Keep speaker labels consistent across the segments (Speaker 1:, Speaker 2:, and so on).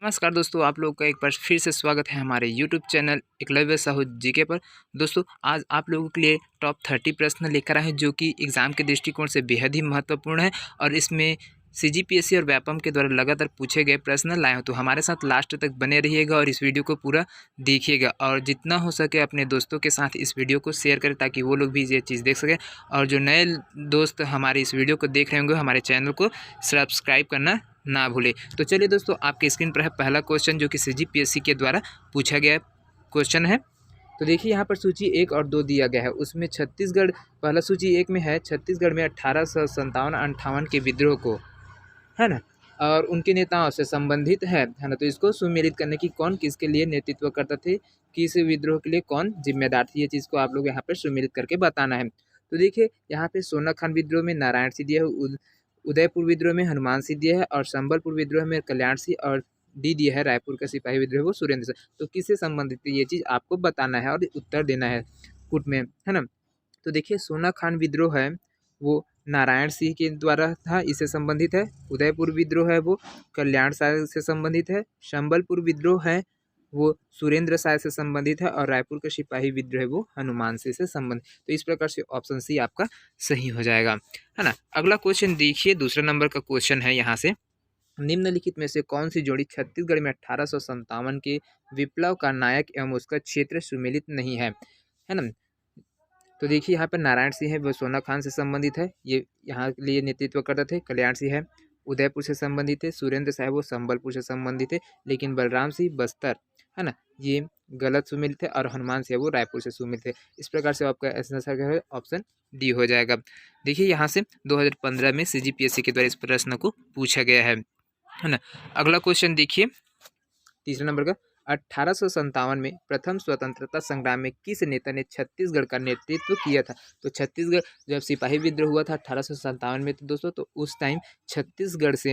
Speaker 1: नमस्कार दोस्तों, आप लोगों का एक बार फिर से स्वागत है हमारे YouTube channel Eklavya Sahu GK पर। दोस्तों, आज आप लोगों के लिए टॉप 30 प्रश्न लेकर आए हैं जो कि एग्ज़ाम के दृष्टिकोण से बेहद ही महत्वपूर्ण है और इसमें सीजीपीएससी और व्यापम के द्वारा लगातार पूछे गए प्रश्न लाए हो। तो हमारे साथ लास्ट तक बने रहिएगा और इस वीडियो को पूरा देखिएगा और जितना हो सके अपने दोस्तों के साथ इस वीडियो को शेयर करें ताकि वो लोग भी ये चीज़ देख सकें। और जो नए दोस्त हमारे इस वीडियो को देख रहे होंगे, हमारे चैनल को सब्सक्राइब करना ना भूले। तो चलिए दोस्तों, आपके स्क्रीन पर है पहला क्वेश्चन जो कि सीजीपीएससी के द्वारा पूछा गया क्वेश्चन है। तो देखिए यहाँ पर सूची 1 और 2 दिया गया है। उसमें छत्तीसगढ़, पहला सूची 1 में है छत्तीसगढ़ में 1857-58 के विद्रोह को, है ना, और उनके नेताओं से संबंधित है ना। तो इसको सुमेलित करने की कौन किसके लिए नेतृत्व करता थे, किस विद्रोह के लिए कौन जिम्मेदार थी, ये चीज़ को आप लोग यहाँ पर सुमेलित करके बताना है। तो देखिए यहाँ पे सोनाखान विद्रोह में नारायण सिंह दिया है, उदयपुर विद्रोह में हनुमान सिंह दिया है और संबलपुर विद्रोह में कल्याण सिंह, और डी दिया है रायपुर का सिपाही विद्रोह वो सुरेंद्र सिंह। तो किससे संबंधित है ये चीज़ आपको बताना है और उत्तर देना है कुट में, है ना। तो देखिए सोनाखान विद्रोह है वो नारायण सिंह के द्वारा था, इससे संबंधित है। उदयपुर विद्रोह है वो कल्याण साय से संबंधित है। संबलपुर विद्रोह है वो सुरेंद्र साय से संबंधित है और रायपुर का सिपाही विद्रोह है वो हनुमान सिंह से संबंधित। तो इस प्रकार से ऑप्शन सी आपका सही हो जाएगा, है ना। अगला क्वेश्चन देखिए, दूसरा नंबर का क्वेश्चन है यहाँ से, निम्नलिखित में से कौन सी जोड़ी छत्तीसगढ़ में 1857 के विप्लव का नायक एवं उसका क्षेत्र सुमेलित नहीं है ना। तो देखिए यहाँ पर नारायण सिंह है वो सोना खान से संबंधित है, ये यहाँ के लिए नेतृत्व करते थे। कल्याण सिंह है उदयपुर से संबंधित है। सुरेंद्र साहब वो संबलपुर से संबंधित है, लेकिन बलराम सिंह बस्तर, है ना, ये गलत सुमेलित है और हनुमान सिंह वो रायपुर से सुमेलित है। इस प्रकार से आपका आंसर है ऑप्शन डी हो जाएगा। देखिए यहाँ से 2015 में सीजीपीएससी के द्वारा इस प्रश्न को पूछा गया है ना। अगला क्वेश्चन देखिए, तीसरा नंबर का, 1857 में प्रथम स्वतंत्रता संग्राम में किस नेता ने छत्तीसगढ़ का नेतृत्व किया था। तो छत्तीसगढ़ जब सिपाही विद्रोह हुआ था 1857 में, तो दोस्तों तो उस टाइम छत्तीसगढ़ से,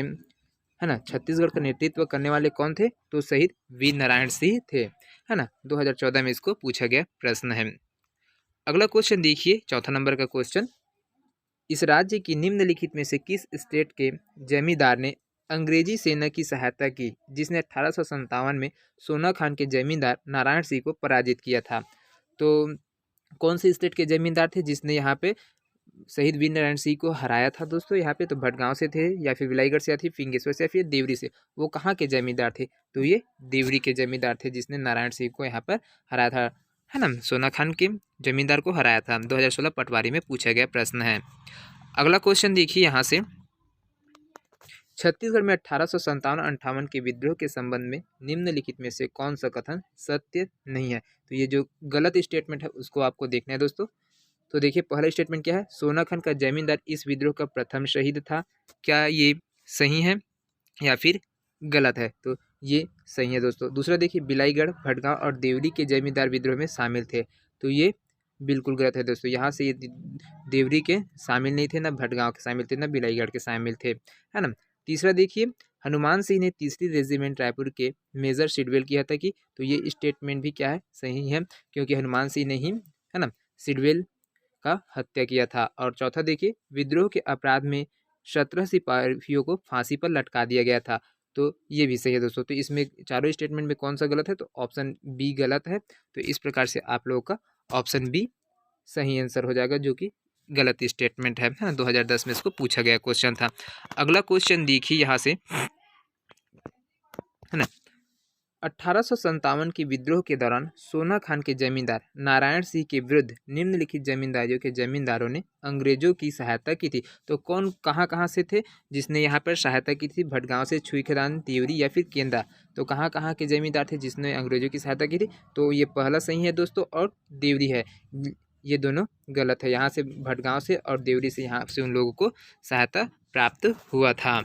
Speaker 1: है ना, छत्तीसगढ़ का नेतृत्व करने वाले कौन थे, तो शहीद वीर नारायण सिंह थे, है ना। 2014 में इसको पूछा गया प्रश्न है। अगला क्वेश्चन देखिए, चौथा नंबर का क्वेश्चन, इस राज्य की निम्नलिखित में से किस स्टेट के जमींदार ने अंग्रेजी सेना की सहायता की जिसने 1857 में सोना खान के जमींदार नारायण सिंह को पराजित किया था। तो कौन से स्टेट के जमींदार थे जिसने यहाँ पे शहीद वीर नारायण सिंह को हराया था दोस्तों। यहाँ पे तो भटगांव से थे या फिर विलाईगढ़ से या फिर फिंगेश्वर से या फिर देवरी से। वो कहाँ के जमींदार थे, तो ये देवरी के जमींदार थे जिसने नारायण सिंह को यहाँ पर हराया था, है ना। सोना खान के जमींदार को हराया था। 2016 पटवारी में पूछा गया प्रश्न है। अगला क्वेश्चन देखिए यहाँ से, छत्तीसगढ़ में 1857-58 के विद्रोह के संबंध में निम्नलिखित में से कौन सा कथन सत्य नहीं है। तो ये जो गलत स्टेटमेंट है उसको आपको देखना है दोस्तों। तो देखिए पहला स्टेटमेंट क्या है, सोना खान का जमींदार इस विद्रोह का प्रथम शहीद था। क्या ये सही है या फिर गलत है, तो ये सही है दोस्तों। दूसरा देखिए, बिलाईगढ़, भटगांव और देवरी के जमींदार विद्रोह में शामिल थे। तो ये बिल्कुल गलत है दोस्तों। यहाँ से ये देवरी के शामिल नहीं थे, ना भटगांव के शामिल थे, ना बिलाईगढ़ के शामिल थे, है ना। तीसरा देखिए, हनुमान सिंह ने 3री रेजिमेंट रायपुर के मेजर सिडवेल की हत्या की। तो ये स्टेटमेंट भी क्या है, सही है, क्योंकि हनुमान सिंह ने ही, है ना, सिडवेल का हत्या किया था। और चौथा देखिए, विद्रोह के अपराध में 17 सिपाहियों को फांसी पर लटका दिया गया था। तो ये भी सही है दोस्तों। तो इसमें चारों स्टेटमेंट में कौन सा गलत है, तो ऑप्शन बी गलत है। तो इस प्रकार से आप लोगों का ऑप्शन बी सही आंसर हो जाएगा, जो कि गलत स्टेटमेंट है ना। 2010 में इसको पूछा गया क्वेश्चन था। अगला क्वेश्चन देखिए यहाँ से, है ना, 1857 के विद्रोह के दौरान सोना खान के जमींदार नारायण सिंह के विरुद्ध निम्नलिखित जमींदारियों के जमींदारों ने अंग्रेजों की सहायता की थी। तो कौन कहाँ कहाँ से थे जिसने यहाँ पर सहायता की थी, भटगांव से, छुईखदान, देवरी या फिर केंद्रा। तो कहाँ कहाँ के जमींदार थे जिसने अंग्रेजों की सहायता की थी, तो ये पहला सही है दोस्तों और देवरी है, ये दोनों गलत है। यहाँ से भटगांव से और देवरी से यहाँ से उन लोगों को सहायता प्राप्त हुआ था।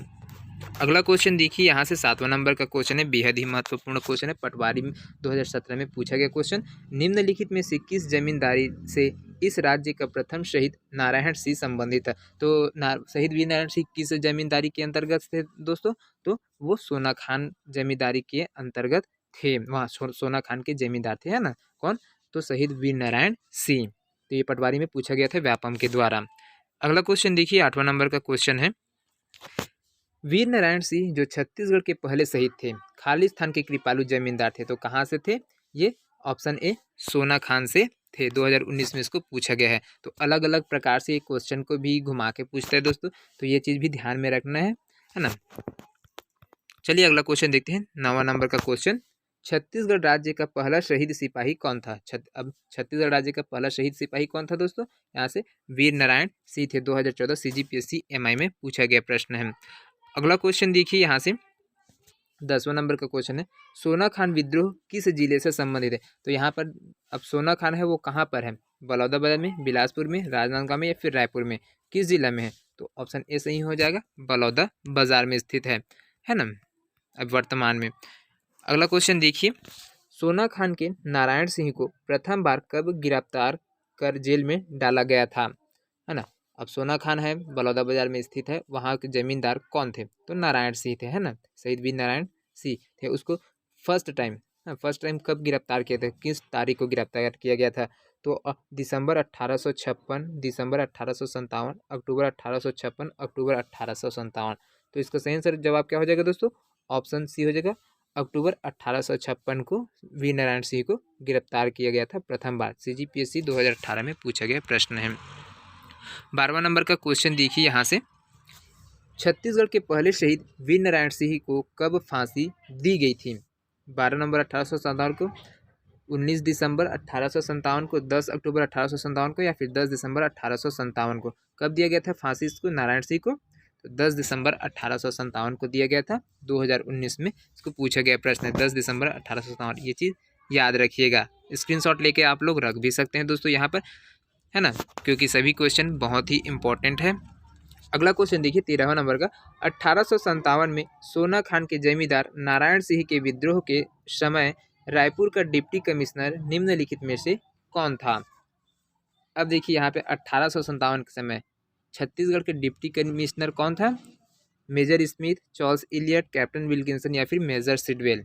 Speaker 1: अगला क्वेश्चन देखिए यहाँ से 7वां नंबर का क्वेश्चन है, बेहद ही महत्वपूर्ण क्वेश्चन है, पटवारी 2017 में पूछा गया क्वेश्चन। निम्नलिखित में से किस जमींदारी से इस राज्य का प्रथम शहीद नारायण सिंह संबंधित है। तो शहीद वीर नारायण सिंह किस जमींदारी के अंतर्गत थे दोस्तों, तो वो सोना खान जमींदारी के अंतर्गत थे। वहाँ सोना खान के जमींदार थे, है ना, कौन, तो शहीद वीर नारायण सिंह। तो ये पटवारी में पूछा गया था व्यापम के द्वारा। अगला क्वेश्चन देखिए 8वां नंबर का क्वेश्चन है, वीर नारायण सिंह जो छत्तीसगढ़ के पहले शहीद थे, खालिस्तान के कृपालु जमींदार थे, तो कहाँ से थे ये? ऑप्शन ए सोना खान से थे। 2019 में इसको पूछा गया है। तो अलग अलग प्रकार से ये क्वेश्चन को भी घुमा के पूछते हैं दोस्तों, तो ये चीज़ भी ध्यान में रखना है ना। चलिए अगला क्वेश्चन देखते हैं, 9वां नंबर का क्वेश्चन। छत्तीसगढ़ राज्य का पहला शहीद सिपाही कौन था? अब छत्तीसगढ़ राज्य का पहला शहीद सिपाही कौन था दोस्तों? यहाँ से वीर नारायण सिंह थे। 2014 CGPSC MI में पूछा गया प्रश्न है। अगला क्वेश्चन देखिए यहाँ से, 10वां नंबर का क्वेश्चन है, सोना खान विद्रोह किस जिले से संबंधित है? तो यहाँ पर अब सोना खान है वो कहाँ पर है? बलौदाबाजार में, बिलासपुर में, राजनांदगांव में या फिर रायपुर में? किस जिला में है? तो ऑप्शन ए सही हो जाएगा, बलौदा बाजार में स्थित है ना अब वर्तमान में। अगला क्वेश्चन देखिए, सोना खान के नारायण सिंह को प्रथम बार कब गिरफ्तार कर जेल में डाला गया था? है ना। अब सोना खान है, बलौदा बाजार में स्थित है, वहाँ के जमींदार कौन थे? तो नारायण सिंह थे, है ना, शहीद वीर नारायण सिंह थे। उसको फर्स्ट टाइम कब गिरफ्तार किया था, किस तारीख को गिरफ्तार किया गया था? तो दिसंबर 1856, दिसंबर 1857, अक्टूबर 1856, अक्टूबर 1857। तो इसका सही आंसर जवाब क्या हो जाएगा दोस्तों? ऑप्शन सी हो जाएगा, अक्टूबर 1856 को वीर नारायण सिंह को गिरफ्तार किया गया था प्रथम बार। CGPSC 2018 में पूछा गया प्रश्न है। 12वां नंबर का क्वेश्चन देखिए यहाँ से, छत्तीसगढ़ के पहले शहीद वीर नारायण सिंह को कब फांसी दी गई थी? 12 नवंबर 1857 को, 19 दिसंबर 1857 को, 10 अक्टूबर 1857 को या फिर 10 दिसंबर 1857 को? कब दिया गया था फांसी इसको, नारायण सिंह को? तो 10 दिसंबर 1857 को दिया गया था। 2019 में इसको पूछा गया प्रश्न है, 10 दिसंबर 1857। ये चीज़ याद रखिएगा, स्क्रीनशॉट लेके आप लोग रख भी सकते हैं दोस्तों यहाँ पर, है ना, क्योंकि सभी क्वेश्चन बहुत ही इंपॉर्टेंट है। अगला क्वेश्चन देखिए 13वां नंबर का, 1857 में सोना खान के जमींदार नारायण सिंह के विद्रोह के समय रायपुर का डिप्टी कमिश्नर निम्नलिखित में से कौन था? अब देखिए यहाँ पे 1857 के समय छत्तीसगढ़ के डिप्टी कमिश्नर कौन था? Major Smith, Charles Elliot, captain Wilkinson या फिर मेजर सिडवेल?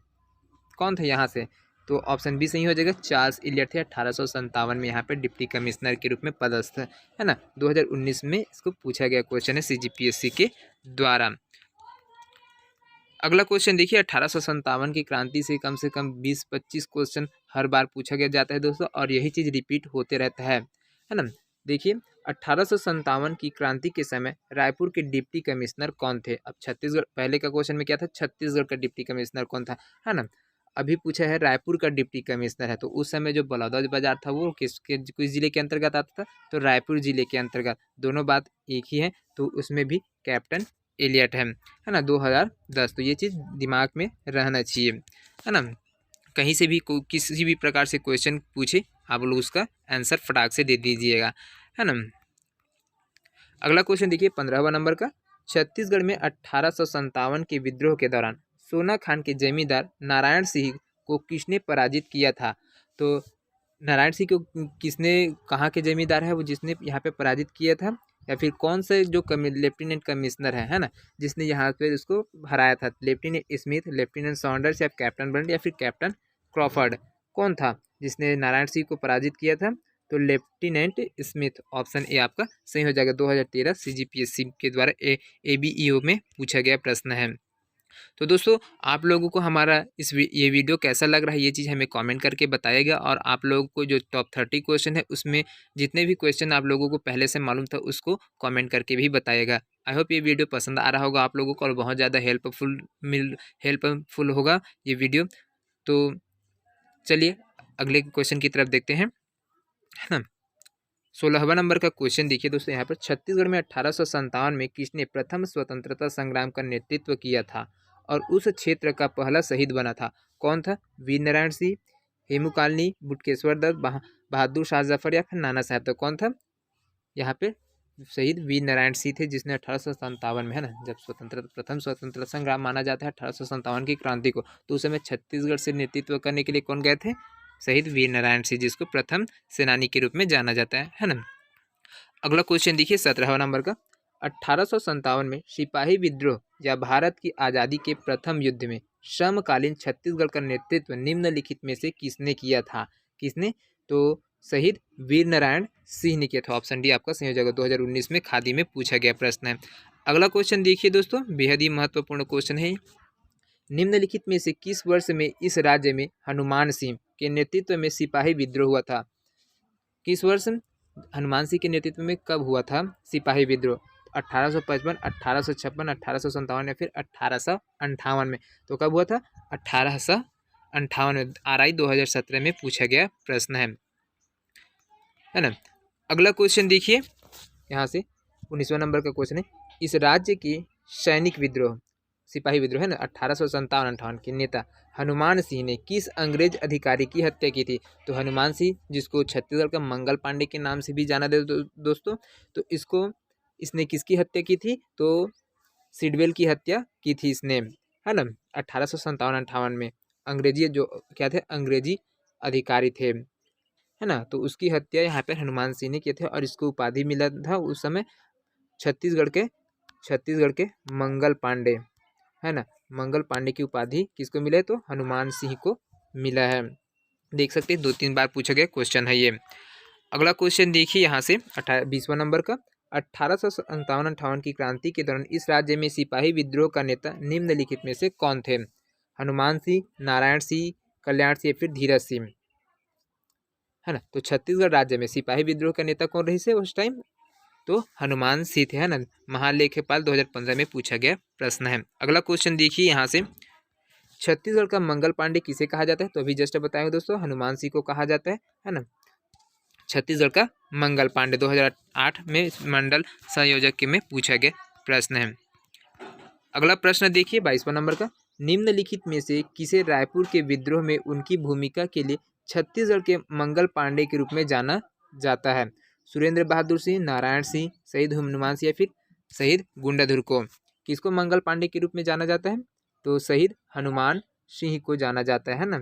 Speaker 1: कौन था यहाँ से? तो ऑप्शन बी सही हो जाएगा, चार्ल्स इलियट थे 1857 में यहाँ पे डिप्टी कमिश्नर के रूप में पदस्थ, है ना। 2019 में इसको पूछा गया क्वेश्चन है CGPSC के द्वारा। अगला क्वेश्चन देखिए, 1857 की क्रांति से कम 20-25 क्वेश्चन हर बार पूछा गया जाता है दोस्तों, और यही चीज़ रिपीट होते रहता है ना। देखिए 1857 की क्रांति के समय रायपुर के डिप्टी कमिश्नर कौन थे? अब छत्तीसगढ़, पहले का क्वेश्चन में क्या था, छत्तीसगढ़ का डिप्टी कमिश्नर कौन था, है ना। अभी पूछा है रायपुर का डिप्टी कमिश्नर है, तो उस समय जो बलौदा बाजार था वो किस जिले के अंतर्गत आता था? तो रायपुर जिले के अंतर्गत। दोनों बात एक ही है, तो उसमें भी कैप्टन एलियट है ना, 2010। तो ये चीज़ दिमाग में रहना चाहिए, है ना। कहीं से भी किसी भी प्रकार से क्वेश्चन पूछे, आप लोग उसका आंसर फटाक से दे दीजिएगा, है ना। अगला क्वेश्चन देखिए 15वां नंबर का, छत्तीसगढ़ में 1857 के विद्रोह के दौरान सोना खान के जमींदार नारायण सिंह को किसने पराजित किया था? तो नारायण सिंह को किसने, कहाँ के जमींदार है वो जिसने यहाँ पे पराजित किया था, या फिर कौन से जो लेफ्टिनेंट कमिश्नर है ना, जिसने यहाँ पे उसको हराया था? लेफ्टिनेंट स्मिथ, लेफ्टिनेंट सॉन्डर्स या कैप्टन बर्ड या फिर कैप्टन क्रॉफर्ड? कौन था जिसने नारायण सिंह को पराजित किया था? तो लेफ्टिनेंट स्मिथ, ऑप्शन ए आपका सही हो जाएगा। 2013 CGPSC के द्वारा ABEO में पूछा गया प्रश्न है। तो दोस्तों आप लोगों को हमारा ये वीडियो कैसा लग रहा है, ये चीज़ हमें कमेंट करके बताइएगा, और आप लोगों को जो टॉप 30 क्वेश्चन है उसमें जितने भी क्वेश्चन आप लोगों को पहले से मालूम था उसको कमेंट करके भी बताइएगा। आई होप ये वीडियो पसंद आ रहा होगा आप लोगों को, और बहुत ज़्यादा हेल्पफुल होगा ये वीडियो। तो चलिए अगले क्वेश्चन की तरफ देखते हैं, है ना। 16वां नंबर का क्वेश्चन देखिए दोस्तों, यहाँ पर छत्तीसगढ़ में 1857 में किसने प्रथम स्वतंत्रता संग्राम का नेतृत्व किया था और उस क्षेत्र का पहला शहीद बना था? कौन था? वीर नारायण सिंह, हेमू कालनी, बुटकेश्वर दत्त, बहादुर शाह जफर या फिर नाना साहब? तो कौन था यहाँ पे? शहीद वीर नारायण सिंह थे, जिसने 1857 में, है ना, जब प्रथम स्वतंत्रता संग्राम माना जाता है 1857 की क्रांति को, तो उस समय छत्तीसगढ़ से नेतृत्व करने के लिए कौन गए थे? शहीद वीर नारायण सिंह, जिसको प्रथम सेनानी के रूप में जाना जाता है ना। अगला क्वेश्चन देखिए 17वां नंबर का, 1857 में सिपाही विद्रोह या भारत की आज़ादी के प्रथम युद्ध में समकालीन छत्तीसगढ़ का नेतृत्व निम्नलिखित में से किसने किया था? किसने? तो शहीद वीर नारायण सिंह ने किया था। ऑप्शन डी आपका सही हो जाएगा। 2019 में खादी में पूछा गया प्रश्न है। अगला क्वेश्चन देखिए दोस्तों, बेहद ही महत्वपूर्ण क्वेश्चन है। निम्नलिखित में से किस वर्ष में इस राज्य में हनुमान सिंह के नेतृत्व में सिपाही विद्रोह हुआ था? किस वर्ष हनुमान सिंह के नेतृत्व में कब हुआ था सिपाही विद्रोह? 1855, 1856, 1857 या फिर 1858 में? तो कब हुआ था? 1858 में। RI 2017 में पूछा गया प्रश्न है ना। अगला क्वेश्चन देखिए यहाँ से, 19वां नंबर का क्वेश्चन है। इस राज्य के सैनिक विद्रोह, सिपाही विद्रोह है ना, 1857-58 के नेता हनुमान सिंह ने किस अंग्रेज अधिकारी की हत्या की थी? तो हनुमान सिंह, जिसको छत्तीसगढ़ का मंगल पांडे के नाम से भी जाना दोस्तों, तो इसने किसकी हत्या की थी? तो सिडवेल की हत्या की थी इसने, है ना, 1857-58 में। अंग्रेजी जो क्या थे? अंग्रेजी अधिकारी थे, है ना। तो उसकी हत्या यहाँ पर हनुमान सिंह ने किए थे और इसको उपाधि मिला था उस समय छत्तीसगढ़ के मंगल पांडे, है ना। मंगल पांडे की उपाधि किसको मिला है? तो हनुमान सिंह को मिला है। देख सकते हैं 2-3 बार पूछा गया क्वेश्चन है ये। अगला क्वेश्चन देखिए यहाँ से, 20वां नंबर का। 1857-58 की क्रांति के दौरान इस राज्य में सिपाही विद्रोह का नेता निम्नलिखित में से कौन थे? हनुमान सिंह, नारायण सिंह, कल्याण सिंह या फिर धीरज सिंह, है ना। तो छत्तीसगढ़ राज्य में सिपाही विद्रोह का नेता कौन रही से उस टाइम? तो हनुमान सिंह थे, है ना। महालेखपाल 2015 में पूछा गया प्रश्न है। अगला क्वेश्चन देखिए यहाँ से, छत्तीसगढ़ का मंगल पांडे किसे कहा जाता है? तो अभी जस्ट बताया दोस्तों, हनुमान सिंह को कहा जाता है ना। छत्तीसगढ़ का मंगल पांडे 2008 में मंडल संयोजक के में पूछा गया प्रश्न है। अगला प्रश्न देखिए 22वां नंबर का। निम्नलिखित में से किसे रायपुर के विद्रोह में उनकी भूमिका के लिए छत्तीसगढ़ के मंगल पांडे के रूप में जाना जाता है? सुरेंद्र बहादुर सिंह, नारायण सिंह, शहीद हनुमान सिंह या फिर शहीद गुंडाधुर को? किसको मंगल पांडे के रूप में जाना जाता है? तो शहीद हनुमान सिंह को जाना जाता है ना।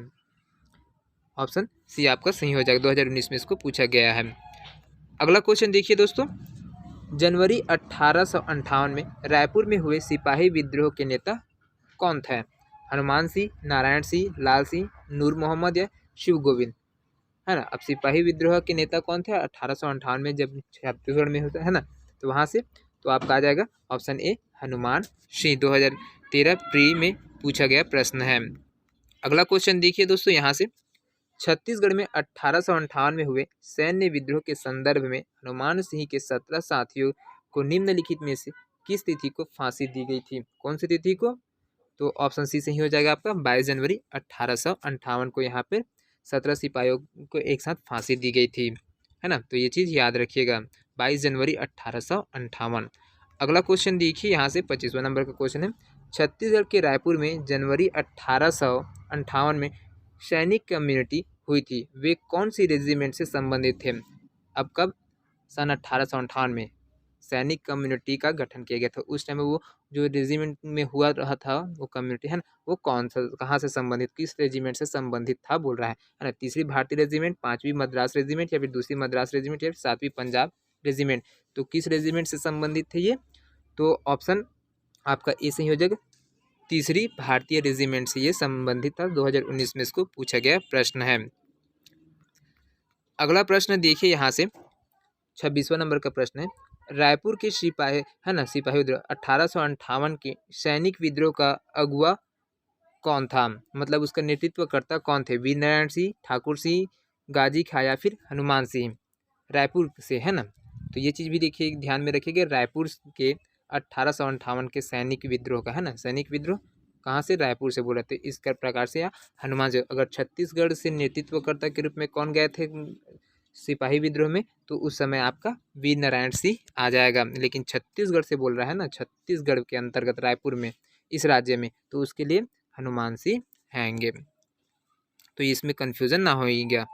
Speaker 1: ऑप्शन सी आपका सही हो जाएगा, 2019 में इसको पूछा गया है। अगला क्वेश्चन देखिए दोस्तों, जनवरी 1858 में रायपुर में हुए सिपाही विद्रोह के नेता कौन थे? हनुमान सिंह, नारायण सिंह, लाल सिंह, नूर मोहम्मद या शिव गोविंद, है ना। अब सिपाही विद्रोह के नेता कौन थे 1858 में जब छत्तीसगढ़ में होता है ना? तो वहाँ से तो आपका आ जाएगा option A Hanuman Singh, 2013 pre में पूछा गया प्रश्न है। अगला क्वेश्चन देखिए दोस्तों यहाँ से, छत्तीसगढ़ में 1858 में हुए सैन्य विद्रोह के संदर्भ में हनुमान सिंह के 17 साथियों को निम्नलिखित में से किस तिथि को फांसी दी गई थी? कौन सी तिथि को? तो ऑप्शन सी सही हो जाएगा आपका, 22 जनवरी 1858 को यहाँ पे 17 सिपाहियों को एक साथ फांसी दी गई थी, है ना। तो ये चीज़ याद रखिएगा, 22 जनवरी 1858। अगला क्वेश्चन देखिए यहाँ से, 25वां नंबर का क्वेश्चन है। छत्तीसगढ़ के रायपुर में जनवरी 1858 में सैनिक कम्युनिटी हुई थी, वे कौन सी रेजिमेंट से संबंधित थे? अब कब? सन 1858 में सैनिक कम्युनिटी का गठन किया गया था। उस टाइम में वो जो रेजिमेंट में हुआ रहा था वो कम्युनिटी, है ना, वो कौन सा, कहाँ से संबंधित, किस रेजिमेंट से संबंधित था बोल रहा है ना। 3री भारतीय रेजिमेंट, 5वीं मद्रास रेजिमेंट या फिर 2री मद्रास रेजिमेंट या फिर 7वीं पंजाब रेजिमेंट? तो किस रेजिमेंट से संबंधित थे ये? तो ऑप्शन आपका ए सही हो जाएगा, 3री भारतीय रेजिमेंट से ये संबंधित था। 2019 में इसको पूछा गया प्रश्न है। अगला प्रश्न देखिए यहाँ से, 26वां नंबर का प्रश्न है। रायपुर के सिपाही, है ना, सिपाही विद्रोह 1858 के सैनिक विद्रोह का अगुआ कौन था? मतलब उसका नेतृत्वकर्ता कौन थे? वीर नारायण सिंह, ठाकुर सिंह, गाजी खा या फिर हनुमान सिंह? रायपुर से, है ना। तो ये चीज़ भी देखिए, ध्यान में रखिएगा, रायपुर के 1858 के सैनिक विद्रोह का, है ना, सैनिक विद्रोह कहाँ से? रायपुर से बोला। तो इस प्रकार से या हनुमान से, अगर छत्तीसगढ़ से नेतृत्वकर्ता के रूप में कौन गए थे सिपाही विद्रोह में, तो उस समय आपका वीर नारायण सिंह आ जाएगा। लेकिन छत्तीसगढ़ से बोल रहा है ना, छत्तीसगढ़ के अंतर्गत रायपुर में, इस राज्य में, तो उसके लिए हनुमान सिंह हैंगे। तो इसमें कन्फ्यूजन ना होइएगा,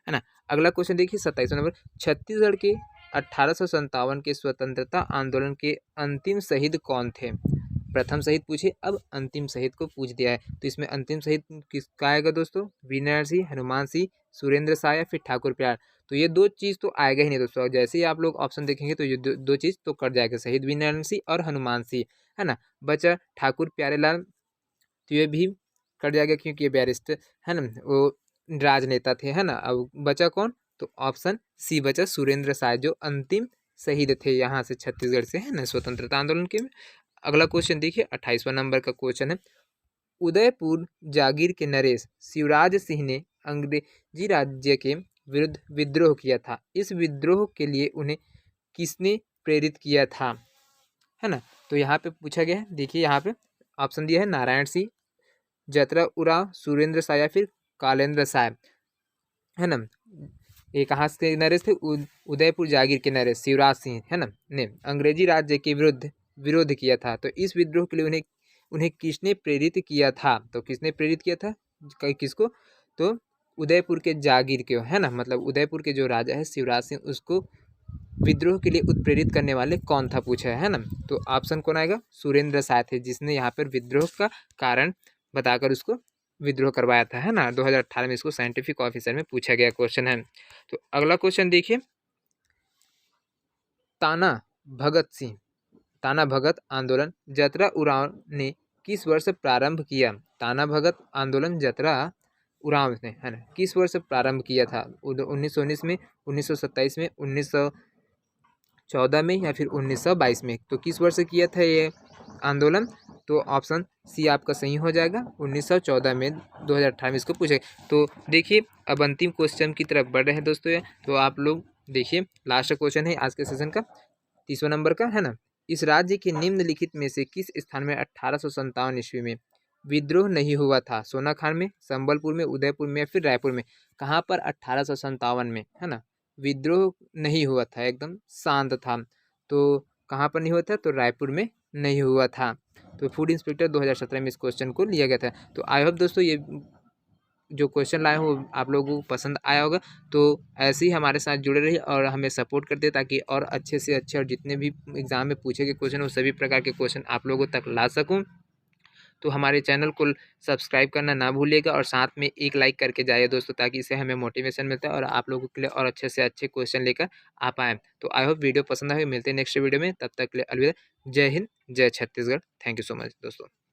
Speaker 1: है ना। अगला क्वेश्चन देखिए 27वां नंबर, छत्तीसगढ़ के 1857 के स्वतंत्रता आंदोलन के अंतिम शहीद कौन थे? प्रथम शहीद पूछे, अब अंतिम शहीद को पूछ दिया है। तो इसमें अंतिम शहीद किसका आएगा दोस्तों? वीर नारायण सिंह, हनुमान सिंह, सुरेंद्र शाह या फिर ठाकुर प्यार? तो ये दो चीज़ तो आएगा ही नहीं दोस्तों। जैसे ही आप लोग ऑप्शन देखेंगे तो ये दो चीज़ तो कट जाएगा, शहीद वीर नारायण सिंह और हनुमान सिंह, है ना। बचा ठाकुर प्यारेलाल, तो ये भी कट जाएगा क्योंकि ये बैरिस्टर, है ना, वो राजनेता थे, है ना। अब बचा कौन? तो ऑप्शन सी बचा सुरेंद्र शाह, जो अंतिम शहीद थे यहाँ से छत्तीसगढ़ से, है ना, स्वतंत्रता आंदोलन के में। अगला क्वेश्चन देखिए 28वां नंबर का क्वेश्चन है, उदयपुर जागीर के नरेश शिवराज सिंह ने अंग्रेजी राज्य के विरुद्ध विद्रोह किया था। इस विद्रोह के लिए उन्हें किसने प्रेरित किया था, है ना। तो यहाँ पे पूछा गया है, देखिए यहाँ पे ऑप्शन दिया है नारायण सिंह, जतरा उराव, सुरेंद्र शाह या फिर कालेंद्र शाह, है ना। ये कहाँ से नरेश थे, उदयपुर जागीर के नरेश शिवराज सिंह, है ना, ने अंग्रेजी राज्य के विरुद्ध विरोध किया था। तो इस विद्रोह के लिए उन्हें उन्हें किसने प्रेरित किया था, तो किसने प्रेरित किया था, किसको, तो उदयपुर के जागीर के, है ना, मतलब उदयपुर के जो राजा है शिवराज सिंह, उसको विद्रोह के लिए उत्प्रेरित करने वाले कौन था पूछा है ना। तो ऑप्शन कौन आएगा, सुरेंद्र शाह थे, जिसने यहाँ पर विद्रोह का कारण बताकर उसको विद्रोह करवाया था, है ना। 2018 में इसको साइंटिफिक ऑफिसर में पूछा गया क्वेश्चन है। तो अगला क्वेश्चन देखिए, ताना भगत सिंह, ताना भगत आंदोलन जतरा उरांव ने किस वर्ष प्रारंभ किया, ताना भगत आंदोलन जतरा उरांव ने, है ना, किस वर्ष प्रारंभ किया था, 1919 में, 1927 में, 1914 में या फिर 1922 में। तो किस वर्ष किया था ये आंदोलन, तो ऑप्शन सी आपका सही हो जाएगा, 1914 में, 2018 में इसको पूछे। तो देखिए अब अंतिम क्वेश्चन की तरफ बढ़ रहे हैं दोस्तों ये, तो आप लोग देखिए लास्ट क्वेश्चन है आज के सेशन का 30वां नंबर का, है ना। इस राज्य के निम्नलिखित में से किस स्थान में 1857 ईस्वी में विद्रोह नहीं हुआ था, सोनाखान में, संबलपुर में, उदयपुर में या फिर रायपुर में। कहाँ पर 1857 में, है ना, विद्रोह नहीं हुआ था, एकदम शांत था। तो कहाँ पर नहीं हुआ था, तो रायपुर में नहीं हुआ था। तो फूड इंस्पेक्टर 2017 में इस क्वेश्चन को लिया गया था। तो आई होप दोस्तों ये जो क्वेश्चन लाए हो आप लोगों को पसंद आया होगा। तो ऐसे ही हमारे साथ जुड़े रहिए और हमें सपोर्ट करते ताकि और अच्छे से अच्छे और जितने भी एग्ज़ाम में पूछे गए क्वेश्चन हो सभी प्रकार के क्वेश्चन आप लोगों तक ला सकूं। तो हमारे चैनल को सब्सक्राइब करना ना भूलिएगा और साथ में एक लाइक करके जाइए दोस्तों, ताकि इससे हमें मोटिवेशन मिलता है और आप लोगों के लिए और अच्छे से अच्छे क्वेश्चन लेकर आ पाएँ। तो आई होप वीडियो पसंद आए, मिलते हैं नेक्स्ट वीडियो में, तब तक के लिए अलविदा। जय हिंद, जय Chhattisgarh. Thank you so much दोस्तों।